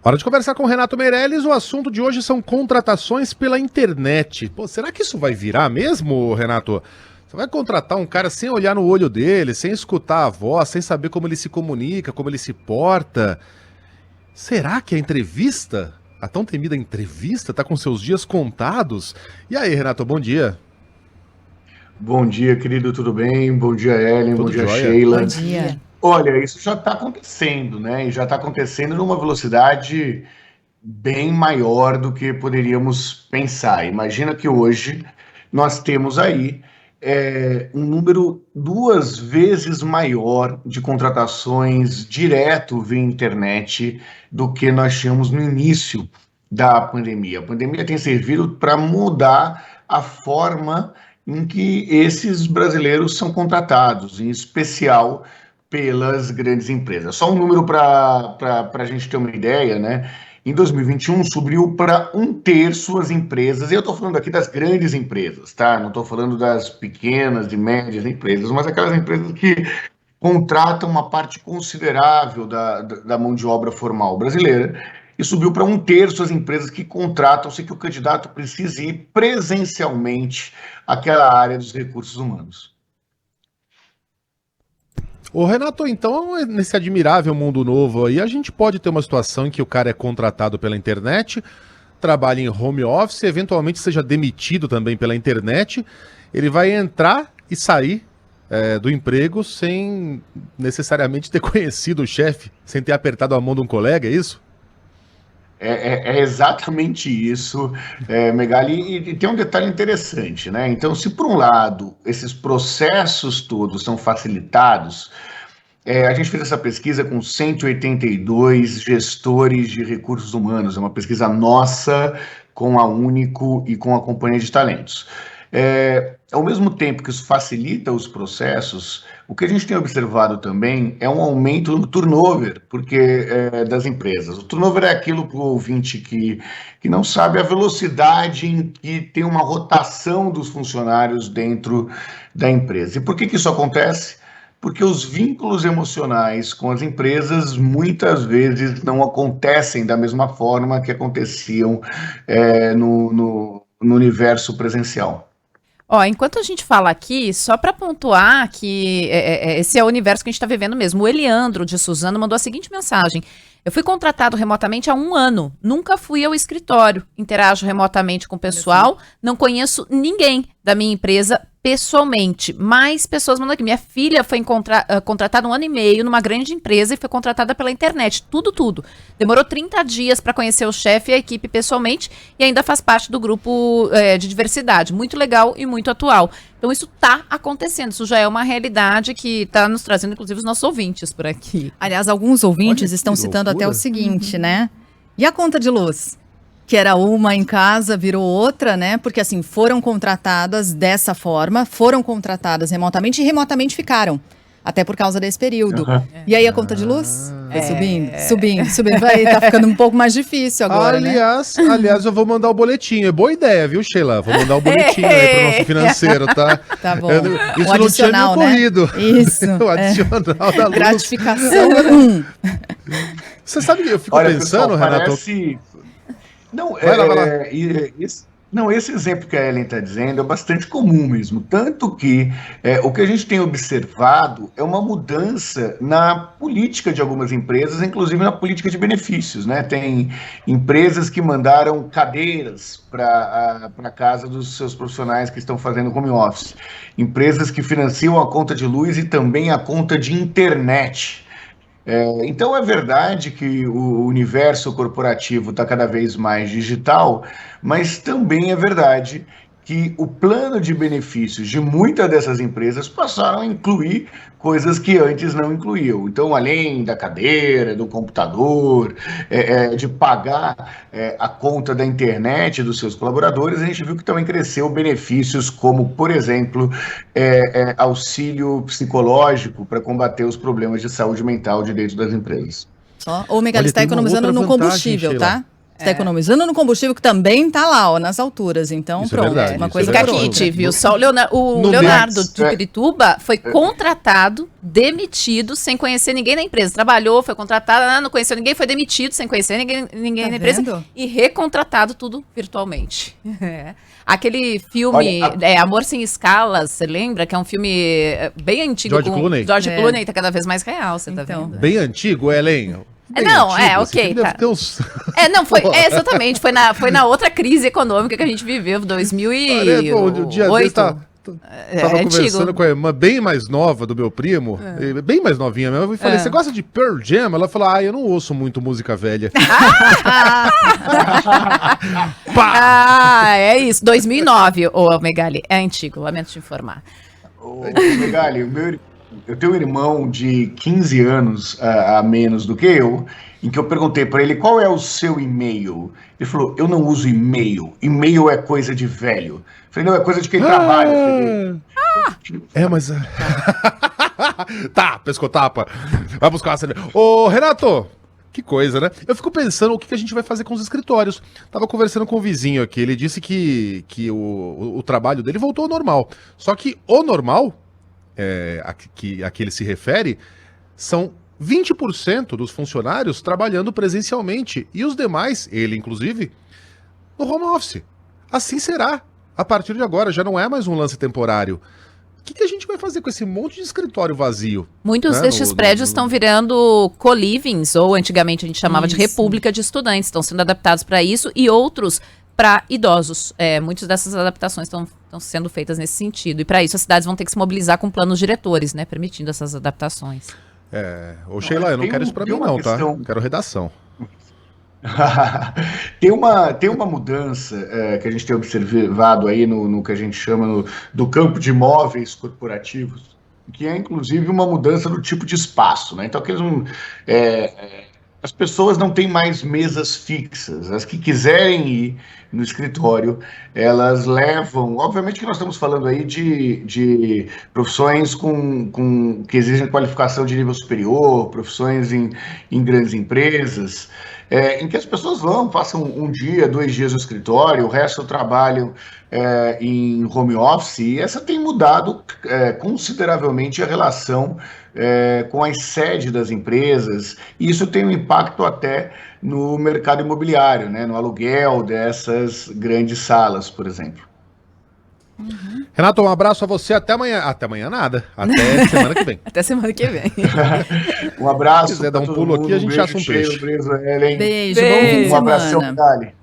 Hora de conversar com o Renato Meirelles. O assunto de hoje são contratações pela internet. Pô, será que isso vai virar mesmo, Renato? Você vai contratar um cara sem olhar no olho dele, sem escutar a voz, sem saber como ele se comunica, como ele se porta? Será que a entrevista, a tão temida entrevista, tá com seus dias contados? E aí, Renato, bom dia. Bom dia, querido, tudo bem? Bom dia, Ellen, Tudo bom dia, jóia? Sheila. Bom dia. Olha, isso já está acontecendo, né? E já está acontecendo numa velocidade bem maior do que poderíamos pensar. Imagina que hoje nós temos aí um número 2 vezes maior de contratações direto via internet do que nós tínhamos no início da pandemia. A pandemia tem servido para mudar a forma em que esses brasileiros são contratados, em especial pelas grandes empresas. Só um número para a gente ter uma ideia, né? Em 2021 subiu para 1/3 as empresas, e eu estou falando aqui das grandes empresas, tá? Não estou falando das pequenas e médias empresas, mas aquelas empresas que contratam uma parte considerável da mão de obra formal brasileira, e subiu para 1/3 as empresas que contratam sem que o candidato precise ir presencialmente àquela área dos recursos humanos. Ô Renato, então, nesse admirável mundo novo aí, a gente pode ter uma situação em que o cara é contratado pela internet, trabalha em home office, eventualmente seja demitido também pela internet, ele vai entrar e sair do emprego sem necessariamente ter conhecido o chefe, sem ter apertado a mão de um colega, é isso? É exatamente isso, Megali, e tem um detalhe interessante, né? Então, se por um lado esses processos todos são facilitados, a gente fez essa pesquisa com 182 gestores de recursos humanos, é uma pesquisa nossa com a Único e com a Companhia de Talentos. Ao mesmo tempo que isso facilita os processos, o que a gente tem observado também é um aumento no turnover das empresas. O turnover é aquilo para o ouvinte que não sabe a velocidade em que tem uma rotação dos funcionários dentro da empresa. E por que isso acontece? Porque os vínculos emocionais com as empresas muitas vezes não acontecem da mesma forma que aconteciam no universo presencial. Ó, enquanto a gente fala aqui, só para pontuar que esse é o universo que a gente está vivendo mesmo. O Eliandro de Suzano mandou a seguinte mensagem: eu fui contratado remotamente há 1 ano, nunca fui ao escritório, interajo remotamente com o pessoal, não conheço ninguém da minha empresa pessoalmente. Mais pessoas mandam aqui. Minha filha foi contratada 1 ano e meio numa grande empresa e foi contratada pela internet. Tudo. Demorou 30 dias para conhecer o chefe e a equipe pessoalmente e ainda faz parte do grupo de diversidade. Muito legal e muito atual. Então isso está acontecendo. Isso já é uma realidade que está nos trazendo, inclusive, os nossos ouvintes por aqui. Aliás, alguns ouvintes estão citando até o seguinte, né? E a conta de luz? Que era uma em casa, virou outra, né? Porque, assim, foram contratadas dessa forma, foram contratadas remotamente e remotamente ficaram. Até por causa desse período. E aí a conta de luz foi subindo. Vai, tá ficando um pouco mais difícil agora, Aliás, eu vou mandar o boletim. É boa ideia, viu, Sheila? Vou mandar o boletim aí pro nosso financeiro, tá? Tá bom. Isso o adicional, não tinha me ocorrido. Isso. O adicional da luz. Gratificação. Você sabe que eu fico pensando, pessoal, Renato... Vai lá. Esse exemplo que a Ellen está dizendo é bastante comum mesmo, tanto que o que a gente tem observado é uma mudança na política de algumas empresas, inclusive na política de benefícios, né? Tem empresas que mandaram cadeiras para a casa dos seus profissionais que estão fazendo home office, empresas que financiam a conta de luz e também a conta de internet. Então é verdade que o universo corporativo está cada vez mais digital, mas também é verdade que o plano de benefícios de muitas dessas empresas passaram a incluir coisas que antes não incluíam. Então, além da cadeira, do computador, de pagar a conta da internet dos seus colaboradores, a gente viu que também cresceu benefícios como, por exemplo, auxílio psicológico para combater os problemas de saúde mental de dentro das empresas. Ô, Megali, está economizando no combustível, Sheila. Tá? Você está economizando no combustível que também está lá, ó, nas alturas. Então, Isso é pronto, verdade, uma isso coisa é Fica por verdade. aqui, outra. viu? Só o Não Leonardo deu. de Pirituba foi contratado, demitido, sem conhecer ninguém na empresa. Trabalhou, foi contratado, não conheceu ninguém, foi demitido sem conhecer ninguém Tá na empresa. vendo? E recontratado tudo virtualmente. É. Aquele filme, Olha, Amor Sem Escalas, você lembra? Que é um filme bem antigo. George Clooney. George É. Clooney, tá cada vez mais real, você tá Então. vendo? Bem antigo, Ellen? Bem Não, antigo, esse ok, filme deve tá. ter uns... Exatamente, foi na outra crise econômica que a gente viveu, 2008. Pô, o dia desse tava conversando antigo. com a irmã bem mais nova do meu primo, bem mais novinha mesmo, e falei, você gosta de Pearl Jam? Ela falou, eu não ouço muito música velha. Pá! É isso, 2009, ô Megali, é antigo, lamento te informar. Ô, Megali, eu tenho um irmão de 15 anos a menos do que eu, em que eu perguntei para ele qual é o seu e-mail. Ele falou, eu não uso e-mail. E-mail é coisa de velho. Eu falei, não, é coisa de quem trabalha. Mas... Tá, pescotapa. Vai buscar uma cerveja. Ô, Renato, que coisa, né? Eu fico pensando o que a gente vai fazer com os escritórios. Tava conversando com o vizinho aqui, ele disse que o trabalho dele voltou ao normal. Só que o normal, a que ele se refere, são 20% dos funcionários trabalhando presencialmente e os demais, ele inclusive, no home office. Assim será. A partir de agora, já não é mais um lance temporário. O que a gente vai fazer com esse monte de escritório vazio? Muitos né, destes prédios estão virando co-livings, ou antigamente a gente chamava de Isso. república de estudantes, estão sendo adaptados para isso, e outros para idosos. Muitas dessas adaptações estão sendo feitas nesse sentido. E para isso as cidades vão ter que se mobilizar com planos diretores, né, permitindo essas adaptações. Ô Sheila, eu não quero isso pra mim não, tá? questão- Eu quero redação. Tem uma mudança que a gente tem observado aí no que a gente chama do campo de imóveis corporativos, que é inclusive uma mudança do tipo de espaço, né? Então, as pessoas não têm mais mesas fixas. As que quiserem ir no escritório, elas levam... Obviamente que nós estamos falando aí de profissões que exigem qualificação de nível superior, profissões em grandes empresas, em que as pessoas passam um dia, 2 dias no escritório, o resto trabalham em home office, e essa tem mudado consideravelmente a relação com as sedes das empresas, e isso tem um impacto até no mercado imobiliário, né, no aluguel dessas grandes salas, por exemplo. Renato, um abraço a você, até amanhã. Até amanhã nada, até semana que vem. Até semana que vem. Um abraço. Se quiser dar um pra pulo todo aqui, a mundo, gente acha um cheiro, peixe. beijo, Ellen. Beijo, bom fim de Um abração, semana. Dali.